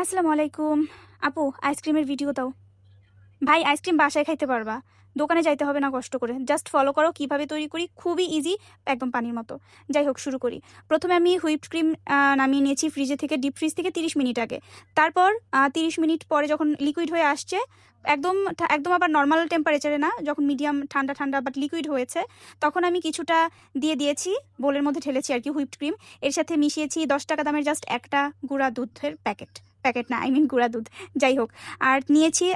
আসসালামু আলাইকুম। আপু, আইসক্রিমের ভিডিও দাও। ভাই, আইসক্রিম বাসায় খাইতে পারবা, দোকানে যাইতে হবে না কষ্ট করে। জাস্ট ফলো করো কিভাবে তৈরি করি, খুবই ইজি, একদম পানির মতো। যাই হোক, শুরু করি। প্রথমে আমি হুইপড ক্রিম নামিয়ে নিয়েছি ফ্রিজে থেকে, ডিপ ফ্রিজ থেকে 30 মিনিট আগে। তারপর 30 মিনিট পরে যখন লিকুইড হয়ে আসছে, একদম একদম আবার নর্মাল টেম্পারেচারে না, যখন মিডিয়াম ঠান্ডা ঠান্ডা বাট লিকুইড হয়েছে, তখন আমি কিছুটা দিয়ে দিয়েছি, বোলের মধ্যে ঢেলেছি আর কি হুইপড ক্রিম। এর সাথে মিশিয়েছি 10 টাকা দামের জাস্ট একটা গুঁড়া দুধের প্যাকেট, প্যাকেট না, গুঁড়া দুধ। যাই হোক, আর নিয়েছি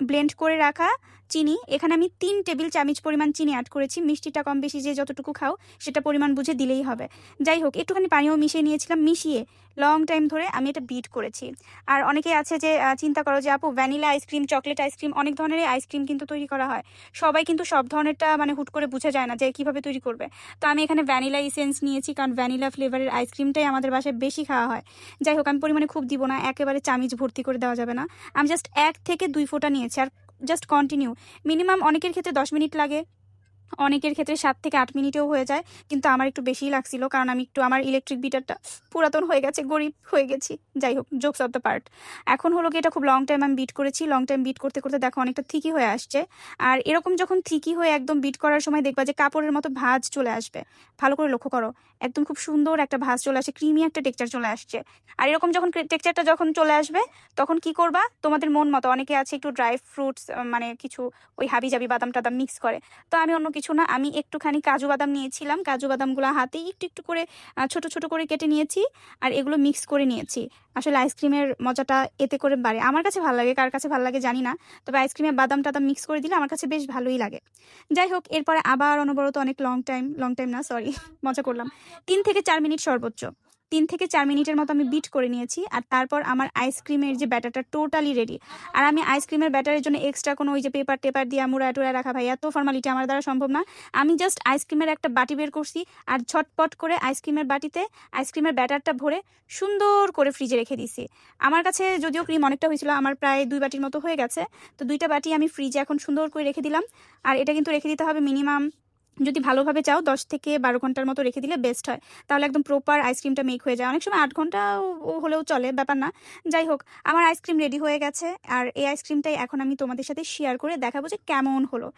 ব্লেন্ড করে রাখা চিনি। এখানে আমি 3 টেবিল চামচ পরিমাণ চিনি অ্যাড করেছি। মিষ্টিটা কম বেশি যে যতটুকু খাও সেটা পরিমাণ বুঝে দিলেই হবে। যাই হোক, একটুখানি পানিও মিশিয়ে নিয়েছিলাম। মিশিয়ে লং টাইম ধরে আমি এটা বিট করেছি। আর অনেকেই আছে যে চিন্তা করো যে আপু, ভ্যানিলা আইসক্রিম, চকলেট আইসক্রিম, অনেক ধরনের আইসক্রিম কিন্তু তৈরি করা হয়। সবাই কিন্তু সব ধরনেরটা মানে হুট করে বোঝা যায় না যে কীভাবে তৈরি করবে। তো আমি এখানে ভ্যানিলা ইসেন্স নিয়েছি, কারণ ভ্যানিলা ফ্লেভারের আইসক্রিমটাই আমাদের বাসায় বেশি খাওয়া হয়। যাই হোক, আমি পরিমাণে খুব দিব না, একেবারে চামিচ ভর্তি করে দেওয়া যাবে না। আমি জাস্ট 1 থেকে 2 ফোঁটা নিয়েছি। আর জাস্ট কন্টিনিউ, মিনিমাম অনেকের ক্ষেত্রে 10 মিনিট লাগে, অনেকের ক্ষেত্রে 7 থেকে 8 মিনিটেও হয়ে যায়, কিন্তু আমার একটু বেশিই লাগছিল, কারণ আমি একটু আমার ইলেকট্রিক বিটারটা পুরাতন হয়ে গেছে, গরিব হয়ে গেছি। যাই হোক, জোকস অফ দ্য পার্ট। এখন হলো কি, এটা খুব লং টাইম আমি বিট করেছি। লং টাইম বিট করতে করতে দেখো অনেকটা থিকি হয়ে আসছে। আর এরকম যখন থিকি হয়ে একদম বিট করার সময় দেখবা যে কাপড়ের মতো ভাঁজ চলে আসবে। ভালো করে লক্ষ্য করো, একদম খুব সুন্দর একটা ভাঁজ চলে আসে, ক্রিমি একটা টেক্সচার চলে আসছে। আর এরকম যখন টেক্সচারটা যখন চলে আসবে, তখন কি করবা, তোমাদের মন মতো, অনেকে আছে একটু ড্রাই ফ্রুটস মানে কিছু ওই হাবি জাবি বাদাম টাদাম মিক্স করে। তো আমি অন্য কিছু না, আমি একটুখানি কাজু বাদাম নিয়েছিলাম। কাজু বাদামগুলো হাতে একটু একটু করে ছোট ছোট করে কেটে নিয়েছি, আর এগুলো মিক্স করে নিয়েছি। আসলে আইসক্রিমের মজাটা এতে করে বাড়ে, আমার কাছে ভালো লাগে, কার কাছে ভালো লাগে জানি না, তবে আইসক্রিমে বাদাম টাদাম মিক্স করে দিলে আমার কাছে বেশ ভালোই লাগে। যাই হোক, এরপরে আবার অনবরত অনেক লং টাইম না, সরি, মজা করলাম, 3 থেকে 4 মিনিট সর্বোচ্চ, 3 থেকে 4 মিনিটের মতো আমি বিট করে নিয়েছি। আর তারপর আমার আইসক্রিমের যে ব্যাটারটা টোটালি রেডি। আর আমি আইসক্রিমের ব্যাটারের জন্য এক্সট্রা কোনো ওই যে পেপার টেপার দিয়ে মুড়া টুড়া রাখা, ভাই এত ফর্মালিটি আমার দ্বারা সম্ভব না। আমি জাস্ট আইসক্রিমের একটা বাটি বের করছি, আর ঝটপট করে আইসক্রিমের বাটিতে আইসক্রিমের ব্যাটারটা ভরে সুন্দর করে ফ্রিজে রেখে দিছি। আমার কাছে যদিও ক্রিম অনেকটা হয়েছিল, আমার প্রায় 2 বাটির মতো হয়ে গেছে, তো 2টা বাটি আমি ফ্রিজে এখন সুন্দর করে রেখে দিলাম। আর এটা কিন্তু রেখে দিতে হবে মিনিমাম, যদি ভালোভাবে চাও 10 থেকে 12 ঘন্টার মতো রেখে দিলে বেস্ট হয়, তাহলে একদম প্রপার আইসক্রিমটা মেক হয়ে যায়। অনেক সময় 8 ঘন্টা হলেও চলে, ব্যাপার না। যাই হোক, আমার আইসক্রিম রেডি হয়ে গেছে, আর এই আইসক্রিমটাই এখন আমি তোমাদের সাথে শেয়ার করে দেখাবো যে কেমন হলো।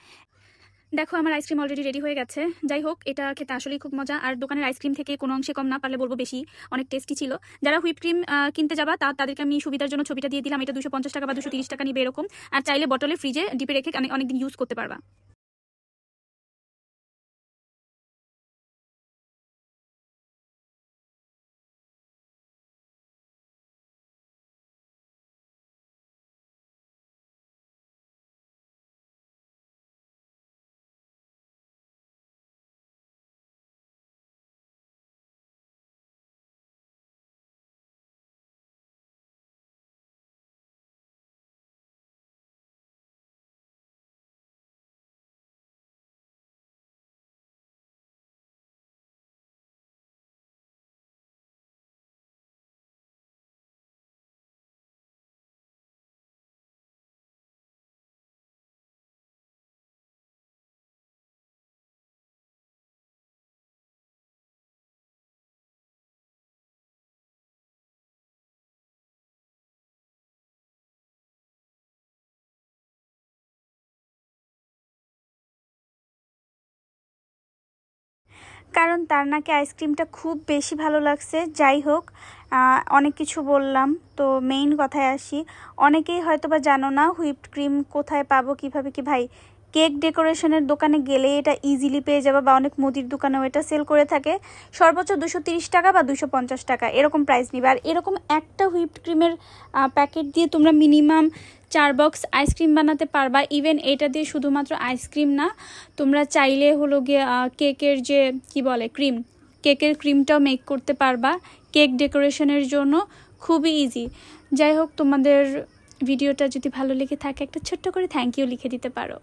দেখো, আমার আইসক্রিম অলরেডি রেডি হয়ে গেছে। যাই হোক, এটা খেতে আসলেই খুব মজা, আর দোকানের আইসক্রিম থেকে কোনো অংশে কম না, পারলে বলবো বেশি, অনেক টেস্টি ছিল। যারা হুইপ ক্রিম কিনতে যাবা তাদেরকে আমি সুবিধার জন্য ছবিটা দিয়ে দিলাম। এটা 250 টাকা বা 230 টাকা নিবে এরকম, আর চাইলে বটলে ফ্রিজে ডিপে রেখে অনেকদিন ইউজ করতে পারবা। কারণ তার নাকি আইসক্রিমটা খুব বেশি ভালো লাগছে। যাই হোক, অনেক কিছু বললাম, তো মেইন কথায় আসি। অনেকেই হয়তো বা জানো না হুইপড ক্রিম কোথায় পাবো, কিভাবে কি। ভাই, কেক ডেকোরেশনের দোকানে গেলে এটা ইজিলি পেয়ে যাবে, বা অনেক মুদির দোকানেও এটা সেল করে থাকে। সর্বোচ্চ 230 টাকা বা 250 টাকা এরকম প্রাইস নিবে। আর এরকম একটা হুইপড ক্রিমের প্যাকেট দিয়ে তোমরা মিনিমাম 4 বক্স আইসক্রিম বানাতে পারবা। ইভেন এটা দিয়ে শুধুমাত্র আইসক্রিম না, তোমরা চাইলে হলো গিয়ে কেকের যে কি বলে ক্রিম, কেকের ক্রিমটাও মেক করতে পারবা কেক ডেকোরেশনের জন্য, খুবই ইজি। যাই হোক, তোমাদের ভিডিওটা যদি ভালো লেগে থাকে একটা ছোট্ট করে থ্যাংক ইউ লিখে দিতে পারো।